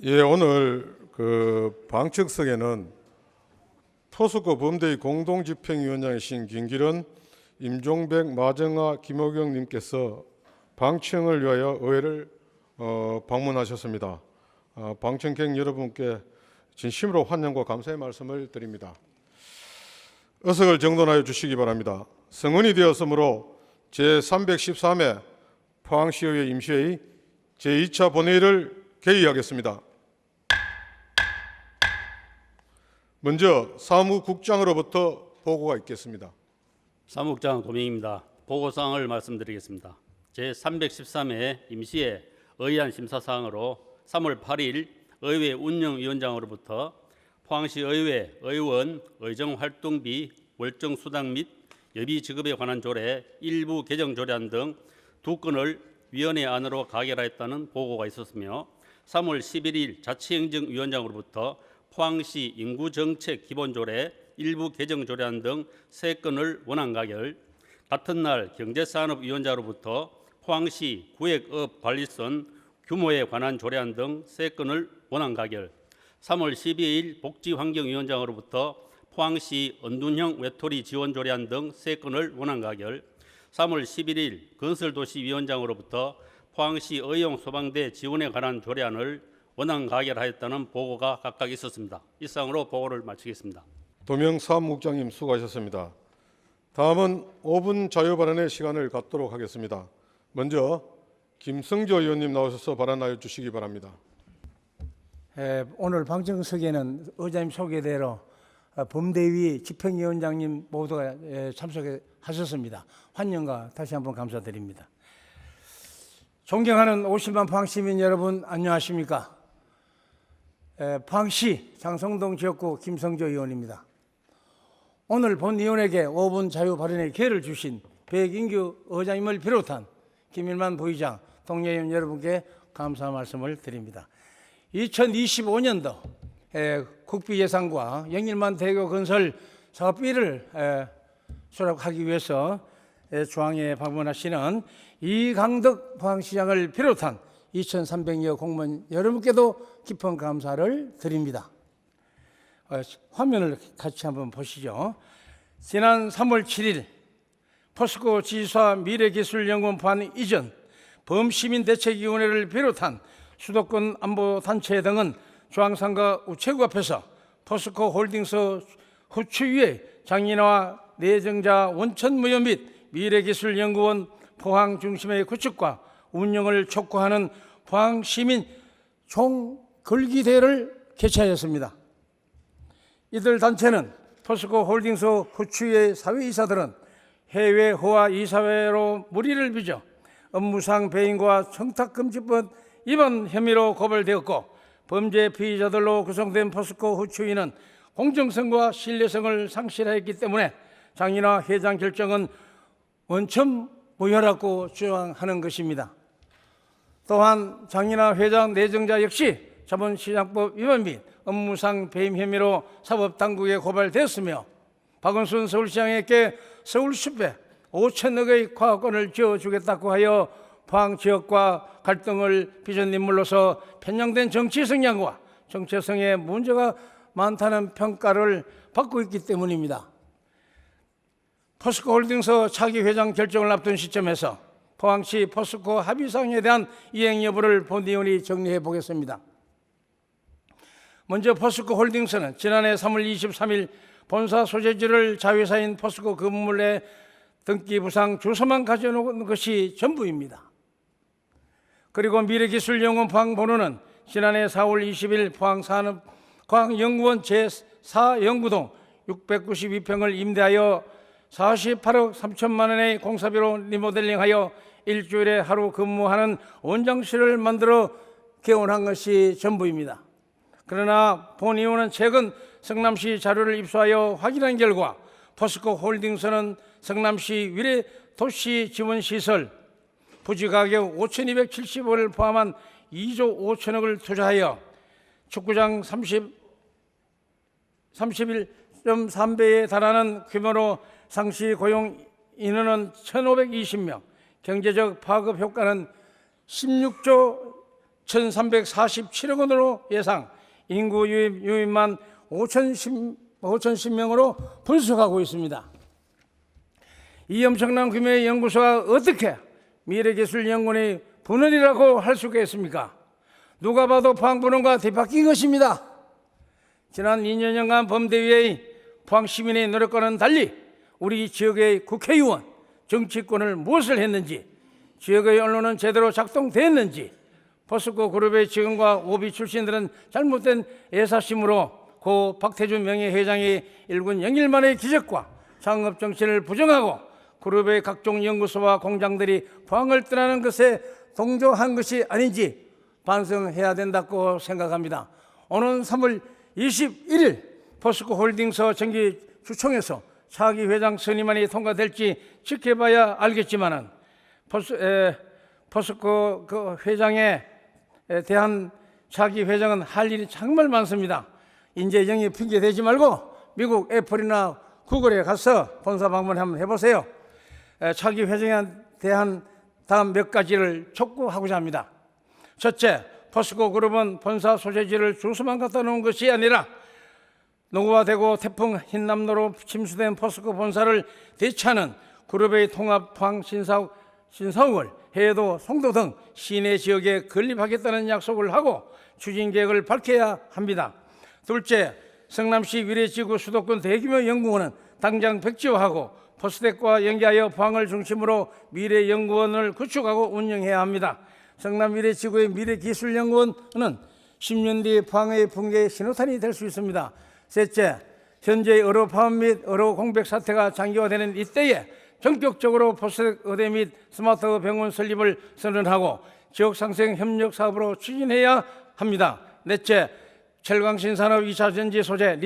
예, 오늘 방청석에는 포스코 범대위 공동집행위원장이신 김기른, 임종백, 마정아, 김호경 님께서 방청을 위하여 의회를 방문하셨습니다. 방청객 여러분께 진심으로 환영과 감사의 말씀을 드립니다. 의석을 정돈하여 주시기 바랍니다. 성은이 되었으므로 제313회 포항시의회 임시회의 제2차 본회의를 개의하겠습니다. 먼저 사무국장으로부터 보고가 있겠습니다. 사무국장 도명입니다. 보고사항을 말씀드리겠습니다. 제313회 임시회 의안 심사사항으로 3월 8일 의회 운영위원장으로부터 포항시 의회 의원 의정활동비 월정수당 및 예비지급에 관한 조례 일부 개정 조례안 등 2건을 위원회 안으로 가결하였다는 보고가 있었으며 3월 11일 자치행정위원장으로부터 포항시 인구정책 기본조례 일부 개정 조례안 등 3건을 원안 가결, 같은 날 경제산업위원장으로부터 포항시 구획업관리선 규모에 관한 조례안 등 3건을 원안 가결, 3월 12일 복지환경위원장으로부터 포항시 언둔형 외톨이 지원 조례안 등 3건을 원안 가결, 3월 11일 건설도시위원장으로부터 포항시 의용소방대 지원에 관한 조례안을 원안 가결하였다는 보고가 각각 있었습니다. 이상으로 보고를 마치겠습니다. 도명 사무국장님 수고하셨습니다. 다음은 5분 자유발언의 시간을 갖도록 하겠습니다. 먼저 김성조 의원님 나오셔서 발언하여 주시기 바랍니다. 오늘 방청석에는 의장님 소개대로 범대위 집행위원장님 모두가 참석하셨습니다. 환영과 다시 한번 감사드립니다. 존경하는 50만 포항시민 여러분 안녕하십니까? 포항시 장성동 지역구 김성조 의원입니다. 오늘 본의원에게 5분 자유 발언의 기회를 주신 백인규 의장님을 비롯한 김일만 부의장, 동료의원 여러분께 감사 말씀을 드립니다. 2025년도 국비 예산과 영일만 대교 건설 사업비를 수락하기 위해서 중앙에 방문하시는 이강덕 포항시장을 비롯한 2,300여 공무원 여러분께도 깊은 감사를 드립니다. 화면을 같이 한번 보시죠. 지난 3월 7일 포스코 지주사 미래기술연구원 포항 이전 범시민대책위원회를 비롯한 수도권 안보단체 등은 중앙상가 우체국 앞에서 포스코 홀딩스 후추위에 장인화 내정자 원천무효 및 미래기술연구원 포항 중심의 구축과 운영을 촉구하는 포항시민 총글기대회를 개최하였습니다. 이들 단체는 포스코 홀딩스 후추위의 사회이사들은 해외 호화 이사회로 물의를 빚어 업무상 배임과 청탁금지법 위반 혐의로 고발되었고 범죄 피의자들로 구성된 포스코 후추위는 공정성과 신뢰성을 상실하였기 때문에 장인화 회장 결정은 원천무효라고 주장하는 것입니다. 또한 장인화 회장 내정자 역시 자본시장법 위반 및 업무상 배임 혐의로 사법당국에 고발되었으며 박원순 서울시장에게 서울숲에 5천억의 과학원을 지어주겠다고 하여 포항 지역과 갈등을 빚은 인물로서 편향된 정치 성향과 정체성에 문제가 많다는 평가를 받고 있기 때문입니다. 포스코 홀딩스 차기 회장 결정을 앞둔 시점에서 포항시 포스코 합의사항에 대한 이행 여부를 본의원이 정리해 보겠습니다. 먼저 포스코 홀딩스는 지난해 3월 23일 본사 소재지를 자회사인 포스코 건물에 등기 부상 주소만 가져놓은 것이 전부입니다. 그리고 미래기술연구원 포항본부는 지난해 4월 20일 포항산업과학연구원 제4연구동 692평을 임대하여 48억 3천만 원의 공사비로 리모델링하여 일주일에 하루 근무하는 원장실을 만들어 개원한 것이 전부입니다. 그러나 본의원은 최근 성남시 자료를 입수하여 확인한 결과 포스코 홀딩스는 성남시 위례 도시 지원시설 부지 가격 5,270억을 포함한 2조 5천억을 투자하여 축구장 31.3배에 달하는 규모로 상시 고용 인원은 1,520명, 경제적 파급 효과는 16조 1,347억 원으로 예상, 인구 유입만 5,010명으로 분석하고 있습니다. 이 엄청난 규모의 연구소가 어떻게 미래기술연구원의 분원이라고 할 수가 있습니까? 누가 봐도 포항분원과 뒤바뀐 것입니다. 지난 2년여간 범대위의 포항 시민의 노력과는 달리 우리 지역의 국회의원, 정치권을 무엇을 했는지, 지역의 언론은 제대로 작동됐는지, 포스코 그룹의 직원과 오비 출신들은 잘못된 애사심으로 고 박태준 명예회장이 일군 영일만의 기적과 창업 정신을 부정하고 그룹의 각종 연구소와 공장들이 포항을 떠나는 것에 동조한 것이 아닌지 반성해야 된다고 생각합니다. 오는 3월 21일 포스코 홀딩스 정기주총에서 차기 회장 선임안이 통과될지 지켜봐야 알겠지만은 포스코 그 회장에 대한 차기 회장은 할 일이 정말 많습니다. 인재 영입 핑계 대지 말고 미국 애플이나 구글에 가서 본사 방문 한번 해보세요. 차기 회장에 대한 다음 몇 가지를 촉구하고자 합니다. 첫째, 포스코 그룹은 본사 소재지를 주소만 갖다 놓은 것이 아니라 노후화되고 태풍 흰남노로 침수된 포스코 본사를 되찾는 그룹의 통합 포항 신사옥을 해외도 송도 등 시내 지역에 건립하겠다는 약속을 하고 추진 계획을 밝혀야 합니다. 둘째, 성남시 위례지구 수도권 대규모 연구원은 당장 백지화하고 포스텍과 연계하여 포항을 중심으로 미래연구원을 구축하고 운영해야 합니다. 성남 위례지구의 미래기술연구원은 10년 뒤 포항의 붕괴의 신호탄이 될 수 있습니다. 셋째, 현재 의료 파업 및 의료 공백 사태가 장기화되는 이때에 전격적으로 포스텍 의대 및 스마트 병원 설립을 선언하고 지역상생 협력 사업으로 추진해야 합니다. 넷째, 철강신 산업 2차 전지 소재,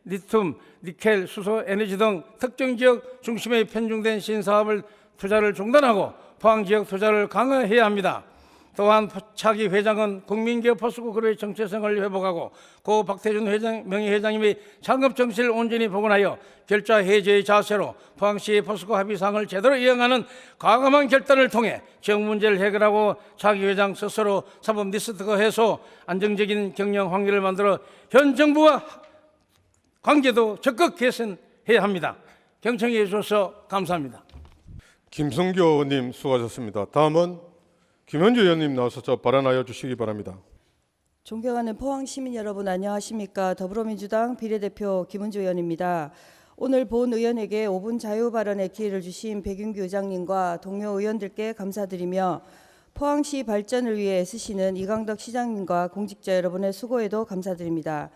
리튬, 니켈, 수소, 에너지 등 특정 지역 중심의 편중된 신사업을 투자를 중단하고 포항 지역 투자를 강화해야 합니다. 또한 차기 회장은 국민기업 포스코 그룹의 정체성을 회복하고 고 박태준 명예회장님의 창업 정신을 온전히 복원하여 결자 해제의 자세로 포항시 포스코 합의사항을 제대로 이행하는 과감한 결단을 통해 지역 문제를 해결하고 차기 회장 스스로 사법 리스크 해소, 안정적인 경영 환경을 만들어 현 정부와 관계도 적극 개선해야 합니다. 경청해 주셔서 감사합니다. 김성교 의원님 수고하셨습니다. 다음은 김현주 의원님 나와서 발언하여 주시기 바랍니다. 존경하는 포항 시민 여러분 안녕하십니까? 더불어민주당 비례대표 김은주 의원입니다. 오늘 본 의원에게 5분 자유 발언의 기회를 주신 백윤규 의장님과 동료 의원들께 감사드리며 포항시 발전을 위해 애쓰시는 이강덕 시장님과 공직자 여러분의 수고에도 감사드립니다.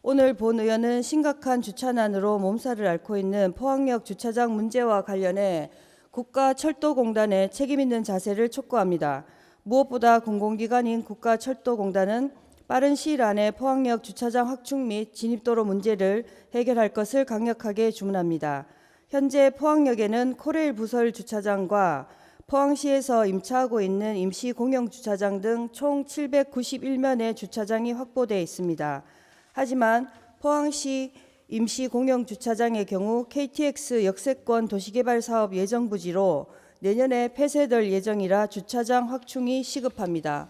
오늘 본 의원은 심각한 주차난으로 몸살을 앓고 있는 포항역 주차장 문제와 관련해 국가철도공단의 책임 있는 자세를 촉구합니다. 무엇보다 공공기관인 국가철도공단은 빠른 시일 안에 포항역 주차장 확충 및 진입도로 문제를 해결할 것을 강력하게 주문합니다. 현재 포항역에는 코레일 부설 주차장과 포항시에서 임차하고 있는 임시 공영 주차장 등 총 791면의 주차장이 확보되어 있습니다. 하지만 포항시 임시 공영 주차장의 경우 KTX 역세권 도시개발 사업 예정 부지로 내년에 폐쇄될 예정이라 주차장 확충이 시급합니다.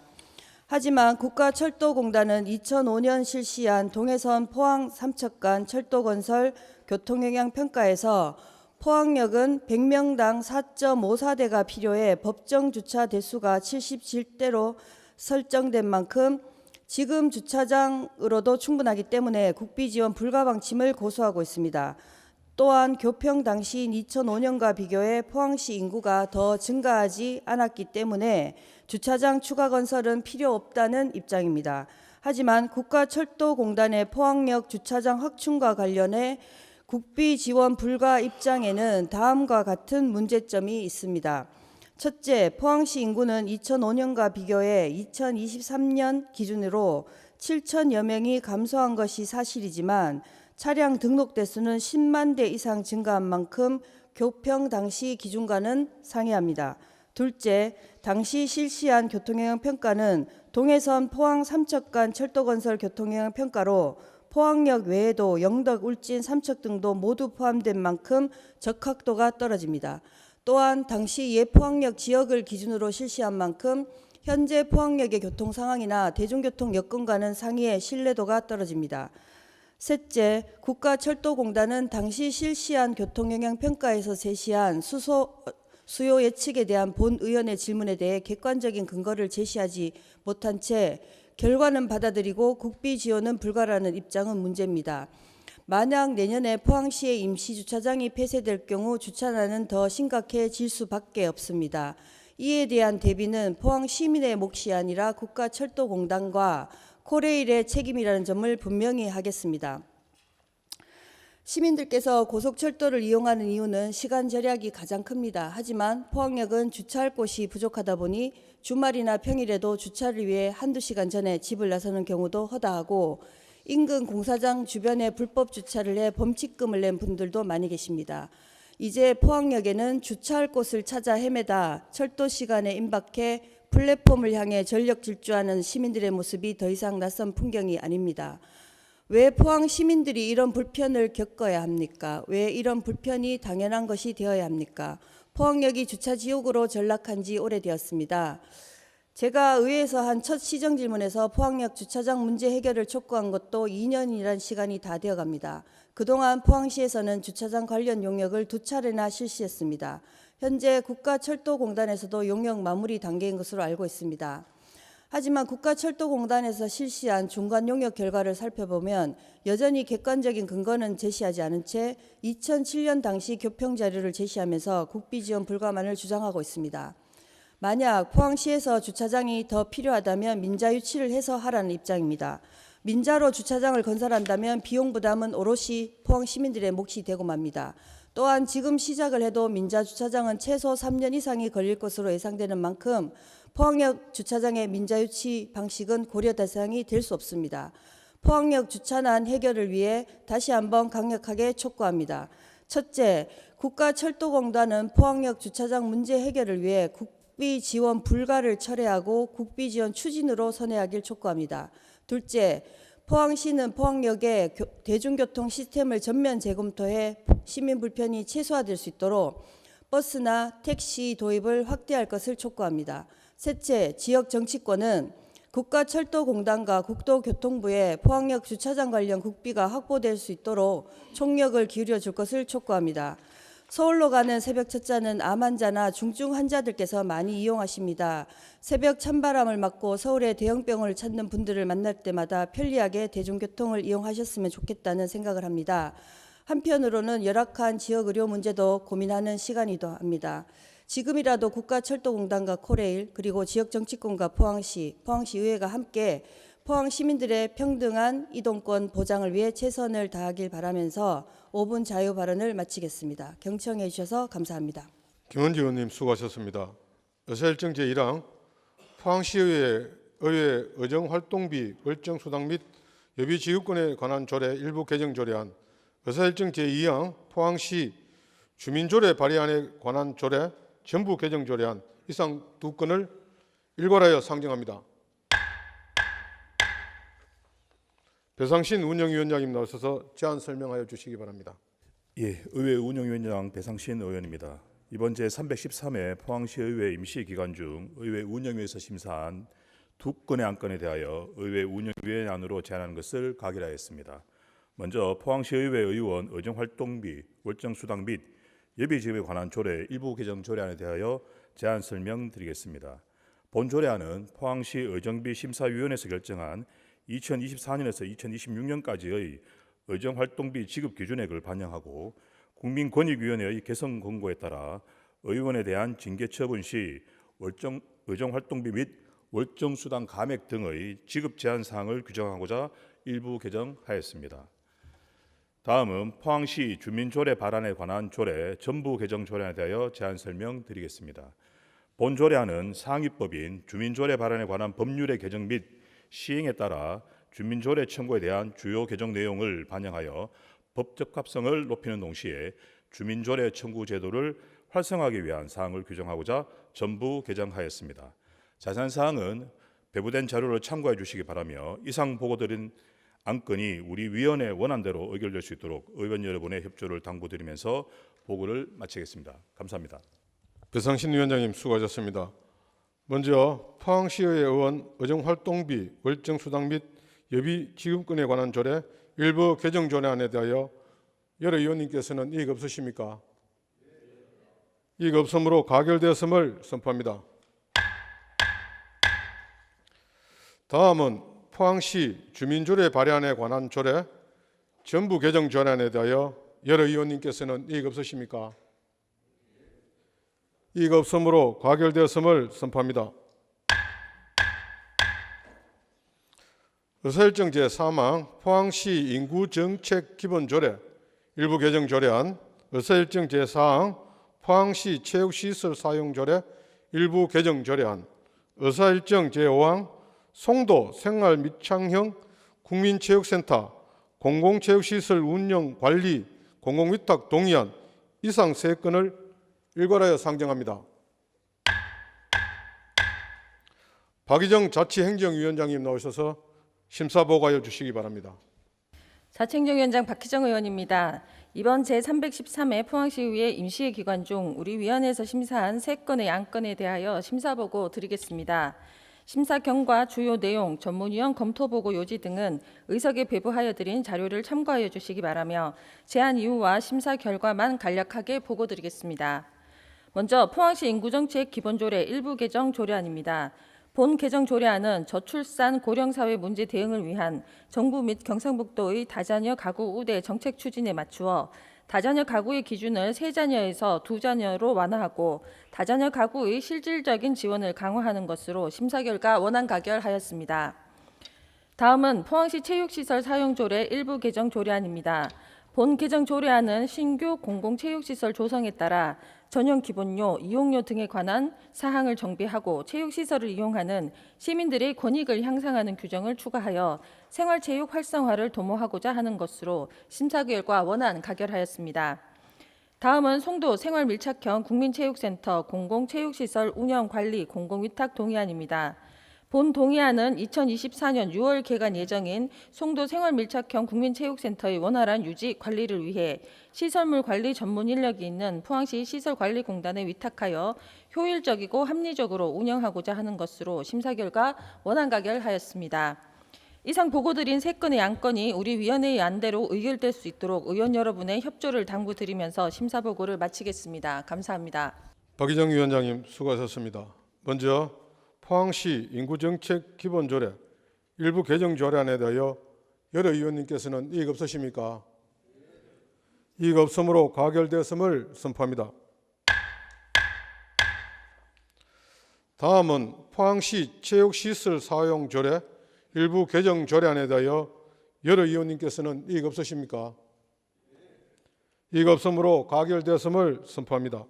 하지만 국가철도공단은 2005년 실시한 동해선 포항 삼척간 철도건설 교통영향평가에서 포항역은 100명당 4.54대가 필요해 법정 주차 대수가 77대로 설정된 만큼 지금 주차장으로도 충분하기 때문에 국비 지원 불가 방침을 고수하고 있습니다. 또한 교평 당시인 2005년과 비교해 포항시 인구가 더 증가하지 않았기 때문에 주차장 추가 건설은 필요 없다는 입장입니다. 하지만 국가철도공단의 포항역 주차장 확충과 관련해 국비 지원 불가 입장에는 다음과 같은 문제점이 있습니다. 첫째, 포항시 인구는 2005년과 비교해 2023년 기준으로 7천여 명이 감소한 것이 사실이지만 차량 등록 대수는 10만 대 이상 증가한 만큼 교평 당시 기준과는 상이합니다. 둘째, 당시 실시한 교통영향평가는 동해선 포항 삼척간 철도건설 교통영향평가로 포항역 외에도 영덕, 울진, 삼척 등도 모두 포함된 만큼 적합도가 떨어집니다. 또한 당시 예포항역 지역을 기준으로 실시한 만큼 현재 포항역의 교통 상황이나 대중교통 여건과는 상이의 신뢰도가 떨어집니다. 셋째, 국가철도공단은 당시 실시한 교통영향평가에서 제시한 수요 예측에 대한 본 의원의 질문에 대해 객관적인 근거를 제시하지 못한 채 결과는 받아들이고 국비 지원은 불가라는 입장은 문제입니다. 만약 내년에 포항시의 임시주차장이 폐쇄될 경우 주차난은 더 심각해질 수밖에 없습니다. 이에 대한 대비는 포항 시민의 몫이 아니라 국가철도공단과 코레일의 책임이라는 점을 분명히 하겠습니다. 시민들께서 고속철도를 이용하는 이유는 시간 절약이 가장 큽니다. 하지만 포항역은 주차할 곳이 부족하다 보니 주말이나 평일에도 주차를 위해 한두 시간 전에 집을 나서는 경우도 허다하고 인근 공사장 주변에 불법 주차를 해 범칙금을 낸 분들도 많이 계십니다. 이제 포항역에는 주차할 곳을 찾아 헤매다 철도 시간에 임박해 플랫폼을 향해 전력 질주하는 시민들의 모습이 더 이상 낯선 풍경이 아닙니다. 왜 포항 시민들이 이런 불편을 겪어야 합니까? 왜 이런 불편이 당연한 것이 되어야 합니까? 포항역이 주차 지옥으로 전락한 지 오래되었습니다. 제가 의회에서 한 첫 시정 질문에서 포항역 주차장 문제 해결을 촉구한 것도 2년이란 시간이 다 되어갑니다. 그동안 포항시에서는 주차장 관련 용역을 2차례나 실시했습니다. 현재 국가철도공단에서도 용역 마무리 단계인 것으로 알고 있습니다. 하지만 국가철도공단에서 실시한 중간 용역 결과를 살펴보면 여전히 객관적인 근거는 제시하지 않은 채 2007년 당시 교평 자료를 제시하면서 국비 지원 불가만을 주장하고 있습니다. 만약 포항시에서 주차장이 더 필요하다면 민자 유치를 해서 하라는 입장입니다. 민자로 주차장을 건설한다면 비용 부담은 오롯이 포항 시민들의 몫이 되고 맙니다. 또한 지금 시작을 해도 민자 주차장은 최소 3년 이상이 걸릴 것으로 예상되는 만큼 포항역 주차장의 민자 유치 방식은 고려 대상이 될 수 없습니다. 포항역 주차난 해결을 위해 다시 한번 강력하게 촉구합니다. 첫째, 국가철도공단은 포항역 주차장 문제 해결을 위해 국비 지원 불가를 철회하고 국비 지원 추진으로 선회하길 촉구합니다. 둘째, 포항시는 포항역의 대중교통 시스템을 전면 재검토해 시민 불편이 최소화될 수 있도록 버스나 택시 도입을 확대할 것을 촉구합니다. 셋째, 지역 정치권은 국가철도공단과 국도교통부에 포항역 주차장 관련 국비가 확보될 수 있도록 총력을 기울여 줄 것을 촉구합니다. 서울로 가는 새벽 첫자는 암 환자나 중증 환자들께서 많이 이용하십니다. 새벽 찬바람을 맞고 서울의 대형병원을 찾는 분들을 만날 때마다 편리하게 대중교통을 이용하셨으면 좋겠다는 생각을 합니다. 한편으로는 열악한 지역 의료 문제도 고민하는 시간이기도 합니다. 지금이라도 국가철도공단과 코레일 그리고 지역 정치권과 포항시의회가 함께 포항 시민들의 평등한 이동권 보장을 위해 최선을 다하길 바라면서 5분 자유 발언을 마치겠습니다. 경청해 주셔서 감사합니다. 김원지 의원님 수고하셨습니다. 의사일정 제1항 포항시의회 의회 의정활동비 월정수당 및 예비지급권에 관한 조례 일부 개정 조례안, 의사일정 제2항 포항시 주민조례 발의안에 관한 조례 전부 개정 조례안 이상 두 건을 일괄하여 상정합니다. 배상신 운영위원장님 나오셔서 제안 설명하여 주시기 바랍니다. 예, 의회 운영위원장 배상신 의원입니다. 이번 제313회 포항시의회 임시기간 중 의회 운영위에서 심사한 두 건의 안건에 대하여 의회 운영위원안으로 제안하는 것을 가결하였습니다. 먼저 포항시의회 의원 의정활동비, 월정수당 및 예비지급에 관한 조례 일부 개정 조례안에 대하여 제안 설명드리겠습니다. 본 조례안은 포항시 의정비 심사위원회에서 결정한 2024년에서 2026년까지의 의정활동비 지급 기준액을 반영하고 국민권익위원회의 개선 권고에 따라 의원에 대한 징계 처분 시 의정활동비 및 월정수당 감액 등의 지급 제한 사항을 규정하고자 일부 개정하였습니다. 다음은 포항시 주민조례 발안에 관한 조례 전부 개정 조례안에 대하여 제안 설명드리겠습니다. 본 조례안은 상위법인 주민조례 발안에 관한 법률의 개정 및 시행에 따라 주민조례 청구에 대한 주요 개정 내용을 반영하여 법적 합성을 높이는 동시에 주민조례 청구 제도를 활성화하기 위한 사항을 규정하고자 전부 개정하였습니다. 자세한 사항은 배부된 자료를 참고해 주시기 바라며 이상 보고드린 안건이 우리 위원회 원안대로 의결될 수 있도록 의원 여러분의 협조를 당부드리면서 보고를 마치겠습니다. 감사합니다. 배상신 위원장님 수고하셨습니다. 먼저 포항시의회 의원 의정활동비, 월정수당 및 예비 지급권에 관한 조례 일부 개정 조례안에 대하여 여러 의원님께서는 이의가 없으십니까? 이의가 없으므로 가결되었음을 선포합니다. 다음은 포항시 주민조례 발의안에 관한 조례 전부 개정 조례안에 대하여 여러 의원님께서는 이의가 없으십니까? 이의가 없으므로 가결되었음을 선포합니다. 의사일정 제3항 포항시 인구정책 기본조례 일부 개정 조례안, 의사일정 제4항 포항시 체육시설 사용조례 일부 개정 조례안, 의사일정 제5항 송도 생활 밑창형 국민체육센터 공공체육시설 운영 관리 공공위탁 동의안 이상 3건을 일괄하여 상정합니다. 박희정 자치행정위원장님 나오셔서 심사보고하여 주시기 바랍니다. 자치행정위원장 박희정 의원입니다. 이번 제313회 포항시의회 임시회 기간 중 우리 위원회에서 심사한 3건의 안건에 대하여 심사보고 드리겠습니다. 심사 경과, 주요 내용, 전문위원 검토보고 요지 등은 의석에 배부하여 드린 자료를 참고하여 주시기 바라며 제안 이유와 심사 결과만 간략하게 보고 드리겠습니다. 먼저 포항시 인구정책 기본조례 일부 개정 조례안입니다. 본 개정 조례안은 저출산 고령사회 문제 대응을 위한 정부 및 경상북도의 다자녀 가구 우대 정책 추진에 맞추어 다자녀 가구의 기준을 3자녀에서 2자녀로 완화하고 다자녀 가구의 실질적인 지원을 강화하는 것으로 심사 결과 원안 가결하였습니다. 다음은 포항시 체육시설 사용조례 일부 개정 조례안입니다. 본 개정 조례안은 신규 공공체육시설 조성에 따라 전용 기본료, 이용료 등에 관한 사항을 정비하고 체육시설을 이용하는 시민들의 권익을 향상하는 규정을 추가하여 생활체육 활성화를 도모하고자 하는 것으로 심사 결과 원안 가결하였습니다. 다음은 송도 생활밀착형 국민체육센터 공공체육시설 운영관리 공공위탁 동의안입니다. 본 동의안은 2024년 6월 개관 예정인 송도 생활밀착형 국민체육센터의 원활한 유지 관리를 위해 시설물 관리 전문 인력이 있는 포항시 시설관리공단에 위탁하여 효율적이고 합리적으로 운영하고자 하는 것으로 심사 결과 원안 가결하였습니다. 이상 보고드린 3건의 안건이 우리 위원회의 안대로 의결될 수 있도록 의원 여러분의 협조를 당부드리면서 심사 보고를 마치겠습니다. 감사합니다. 박희정 위원장님 수고하셨습니다. 먼저 포항시 인구정책 기본조례 일부 개정 조례안에 대하여 여러 의원님께서는 이의가 없으십니까? 이의가 없으므로 가결되었음을 선포합니다. 다음은 포항시 체육시설 사용조례 일부 개정 조례안에 대하여 여러 의원님께서는 이의가 없으십니까? 이의가 없으므로 가결되었음을 선포합니다.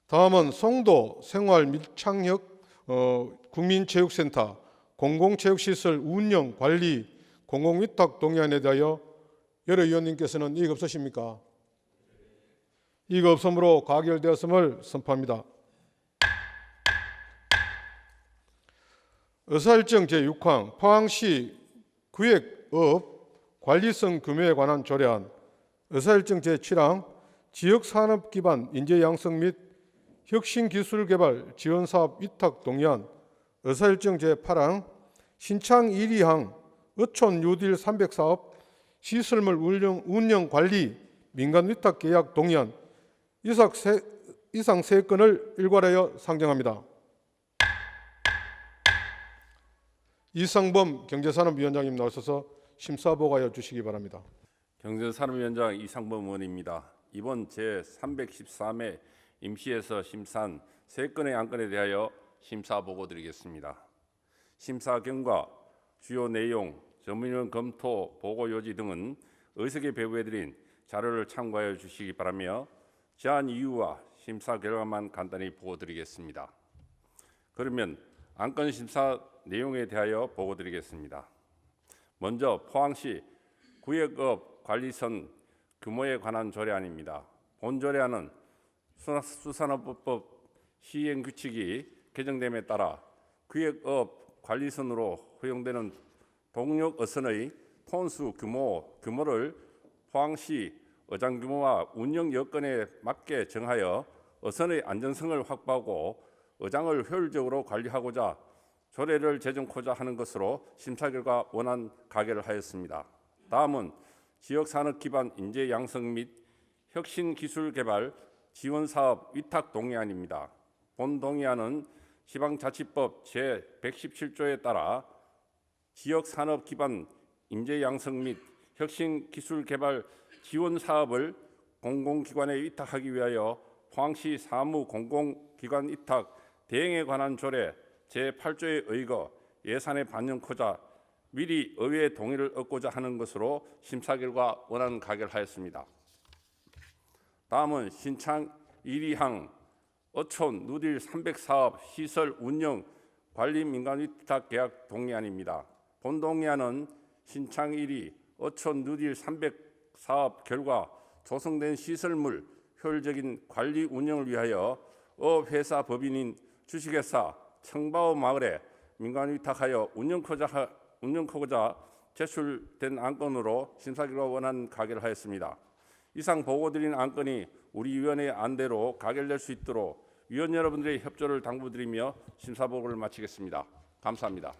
다음은 송도 생활 밀착형 국민체육센터 공공체육시설 운영 관리 공공위탁 동의안에 대하여 여러 의원님께서는 이의가 없으십니까? 이의가 없으므로 가결되었음을 선포합니다. 의사일정 제6항 포항시 구획업 관리성 규모에 관한 조례안, 의사일정 제7항 지역산업 기반 인재 양성 및 혁신기술개발 지원사업 위탁 동의안, 의사일정 제8항 신창 1위항 어촌 뉴딜 300사업 시설물 운영 관리 민간 위탁 계약 동의안 이상 3건을 일괄하여 상정합니다. 이상범 경제산업위원장님 나오셔서 심사보고하여 주시기 바랍니다. 경제산업위원장 이상범 의원입니다. 이번 제313회 임시에서 심사한 3건의 안건에 대하여 심사보고 드리겠습니다. 심사 경과, 주요 내용, 전문위원 검토, 보고 요지 등은 의석에 배부해드린 자료를 참고하여 주시기 바라며 제안 이유와 심사 결과만 간단히 보고 드리겠습니다. 그러면 안건 심사 내용에 대하여 보고 드리겠습니다. 먼저 포항시 구획업 관리선 규모에 관한 조례안입니다. 본 조례안은 수산업법 시행규칙이 개정됨에 따라 구획업 관리선으로 허용되는 동력어선의 톤수 규모를 포항시 어장 규모와 운영 여건에 맞게 정하여 어선의 안전성을 확보하고 어장을 효율적으로 관리하고자 조례를 제정코자 하는 것으로 심사 결과 원안 가결을 하였습니다. 다음은 지역산업 기반 인재 양성 및 혁신기술 개발 지원 사업 위탁 동의안입니다. 본 동의안은 지방자치법 제117조에 따라 지역산업 기반 인재 양성 및 혁신기술 개발 지원 사업을 공공기관에 위탁하기 위하여 포항시 사무공공기관 위탁 대행에 관한 조례 제8조에 의거 예산에 반영코자 미리 의회의 동의를 얻고자 하는 것으로 심사 결과 원안 가결하였습니다. 다음은 신창 1위항 어촌 누딜 300사업 시설 운영 관리 민간 위탁 계약 동의안입니다. 본 동의안은 신창 1위 어촌 누딜 300사업 결과 조성된 시설물 효율적인 관리 운영을 위하여 어회사 법인인 주식회사 청바오 마을에 민간 위탁하여 운영하고자 제출된 안건으로 심사 결과 원안 가결하였습니다. 이상 보고드린 안건이 우리 위원회의 안대로 가결될 수 있도록 위원 여러분들의 협조를 당부드리며 심사 보고를 마치겠습니다. 감사합니다.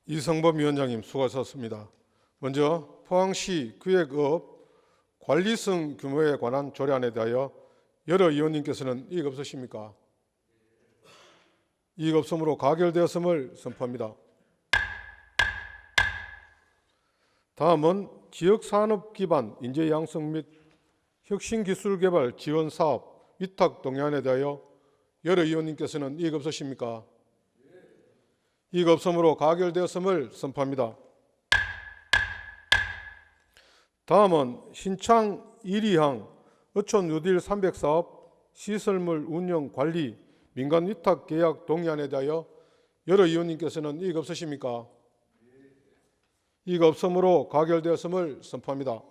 이성범 위원장님 수고하셨습니다. 먼저 포항시 기획업 관리성 규모에 관한 조례안에 대하여 여러 의원님께서는 이의 없으십니까? 이의 없으므로 가결되었음을 선포합니다. 다음은 지역산업 기반 인재 양성 및 혁신기술개발 지원사업 위탁 동의안에 대하여 여러 의원님께서는 이의 없으십니까? 이의 없으므로 가결되었음을 선포합니다. 다음은 신창 1위항 어촌 뉴딜 300사업 시설물 운영 관리 민간 위탁 계약 동의안에 대하여 여러 의원님께서는 이의 없으십니까? 이의 없으므로 가결되었음을 선포합니다.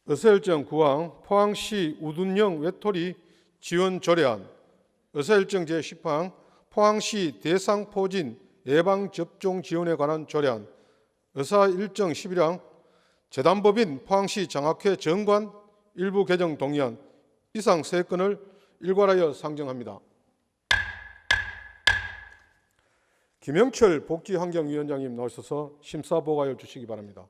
어세일정 구항 포항시 우둔형 외톨이 지원 조례안 어세일정 제10항 포항시 대상포진 예방접종 지원에 관한 조례안 의사일정 11항 재단법인 포항시 장학회 정관 일부 개정 동의안 이상 3건을 일괄하여 상정합니다. 김영철 복지환경위원장님 나오셔서 심사 보고하여 주시기 바랍니다.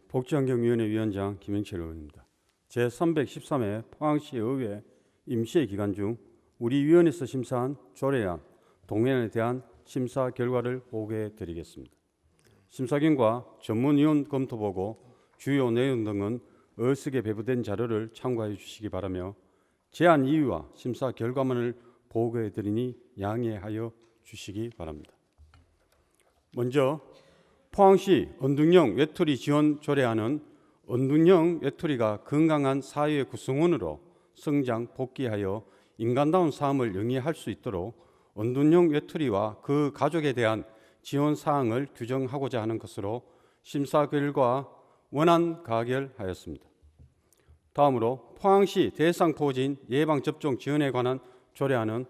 복지환경위원회 위원장 김영철 의원입니다. 제313회 포항시 의회 임시회 기간 중 우리 위원회에서 심사한 조례안, 동의안에 대한 심사 결과를 보고해 드리겠습니다. 심사 결과 전문위원 검토보고 주요 내용 등은 어석에 배부된 자료를 참고해 주시기 바라며 제안 이유와 심사 결과만을 보고해 드리니 양해하여 주시기 바랍니다. 먼저 포항시 언둔형 외톨이 지원 조례안은 언둔형 외톨이가 건강한 사회 구성원으로 성장 복귀하여 인간다운 삶을 영위할 수 있도록 언둔형 외톨이와 그 가족에 대한 지원 사항을 규정하고자 하는 것으로 심사 결과 원안 가결하였습니다. 다음으로 포항시 대상포진 예방접종 지원에 관한 조례안은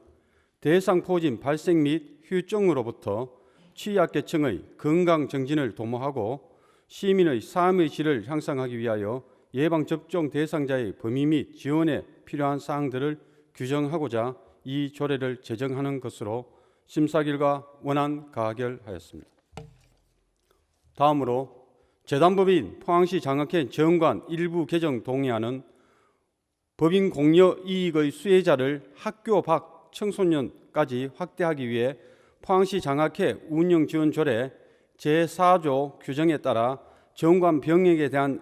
대상포진 발생 및 휴증으로부터 취약계층의 건강 정진을 도모하고 시민의 삶의 질을 향상하기 위하여 예방접종 대상자의 범위 및 지원에 필요한 사항들을 규정하고자 이 조례를 제정하는 것으로 심사 결과 원안 가결하였습니다. 다음으로 재단법인 포항시 장학회 정관 일부 개정 동의안은 법인 공여 이익의 수혜자를 학교 밖 청소년까지 확대하기 위해 포항시 장학회 운영지원조례 제4조 규정에 따라 정관 병역에 대한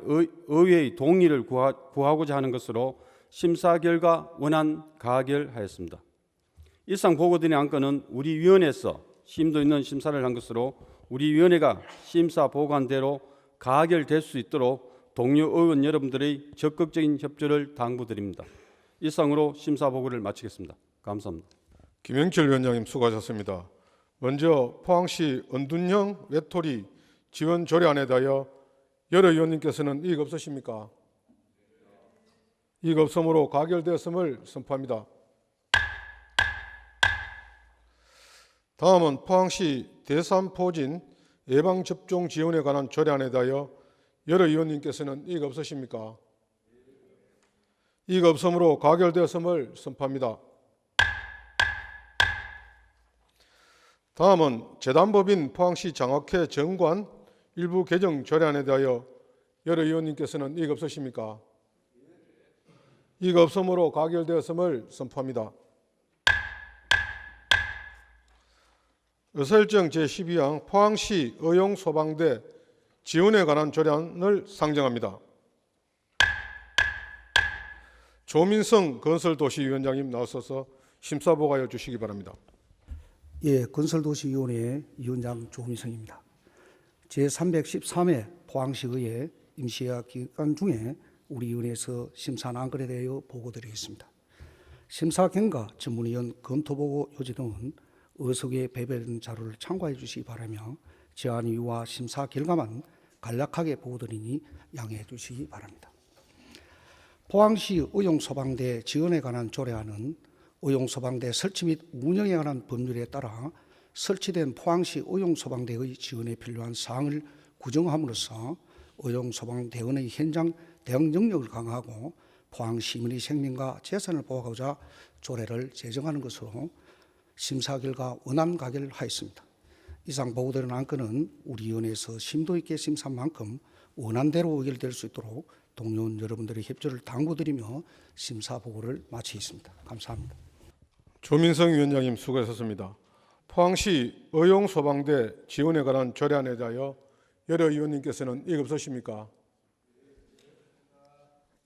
의회의 동의를 구하고자 하는 것으로 심사 결과 원안 가결하였습니다. 이상 보고드린 안건은 우리 위원회에서 심도 있는 심사를 한 것으로 우리 위원회가 심사 보고한 대로 가결될 수 있도록 동료 의원 여러분들의 적극적인 협조를 당부드립니다. 이상으로 심사 보고를 마치겠습니다. 감사합니다. 김영철 위원장님 수고하셨습니다. 먼저 포항시 언둔형 외톨이 지원 조례안에 대하여 여러 의원님께서는 이의 없으십니까? 이의 없으므로 가결되었음을 선포합니다. 다음은 포항시 대산포진 예방접종 지원에 관한 조례안에 대하여 여러 의원님께서는 이의 없으십니까? 이가 없으므로 가결되었음을 선포합니다. 다음은 재단법인 포항시 장학회 정관 일부 개정 조례안에 대하여 여러 의원님께서는 이의가 없으십니까? 이의가 없으므로 가결되었음을 선포합니다. 의사일정 제12항 포항시 의용소방대 지원에 관한 조례안을 상정합니다. 조민성 건설도시위원장님 나와서 심사보고하여 주시기 바랍니다. 예, 건설도시위원회 위원장 조민성입니다. 제313회 포항시의회 임시회의 기간 중에 우리 위원회에서 심사한 안건에 대하여 보고드리겠습니다. 심사 경과, 전문위원 검토보고 요지 등은 의석에 배배된 자료를 참고해 주시기 바라며 제안 이유와 심사 결과만 간략하게 보고드리니 양해해 주시기 바랍니다. 포항시 의용소방대 지원에 관한 조례안은 의용소방대 설치 및 운영에 관한 법률에 따라 설치된 포항시 의용소방대의 지원에 필요한 사항을 구정함으로써 의용소방대원의 현장 대응 능력을 강화하고 포항 시민의 생명과 재산을 보호하고자 조례를 제정하는 것으로 심사 결과 원안 가결하였습니다. 이상 보고드린 안건은 우리 위원회에서 심도 있게 심사한 만큼 원안대로 의결될 수 있도록 동료원 여러분들의 협조를 당부드리며 심사 보고를 마치겠습니다. 감사합니다. 조민성 위원장님 수고하셨습니다. 포항시 의용소방대 지원에 관한 조례안에 대하여 여러 의원님께서는 이의가 없으십니까?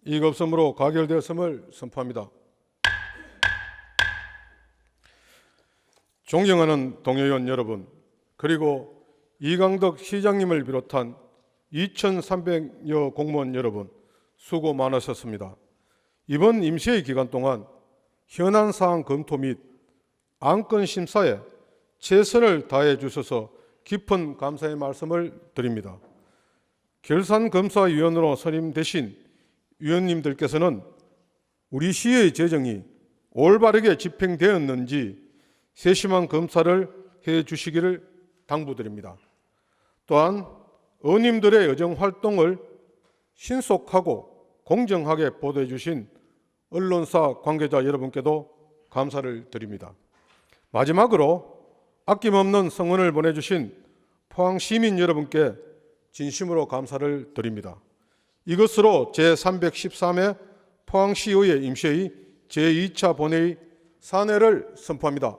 이의가 없으므로 가결되었음을 선포합니다. 존경하는 동료의원 여러분, 그리고 이강덕 시장님을 비롯한 2,300여 공무원 여러분, 수고 많으셨습니다. 이번 임시회 기간 동안 현안 사항 검토 및 안건 심사에 최선을 다해 주셔서 깊은 감사의 말씀을 드립니다. 결산검사위원으로 선임되신 위원님들께서는 우리 시의 재정이 올바르게 집행되었는지 세심한 검사를 해 주시기를 당부드립니다. 또한 의원님들의 여정 활동을 신속하고 공정하게 보도해 주신 언론사 관계자 여러분께도 감사를 드립니다. 마지막으로 아낌없는 성원을 보내주신 포항 시민 여러분께 진심으로 감사를 드립니다. 이것으로 제313회 포항시의회 임시회의 제2차 본회의 산회를 선포합니다.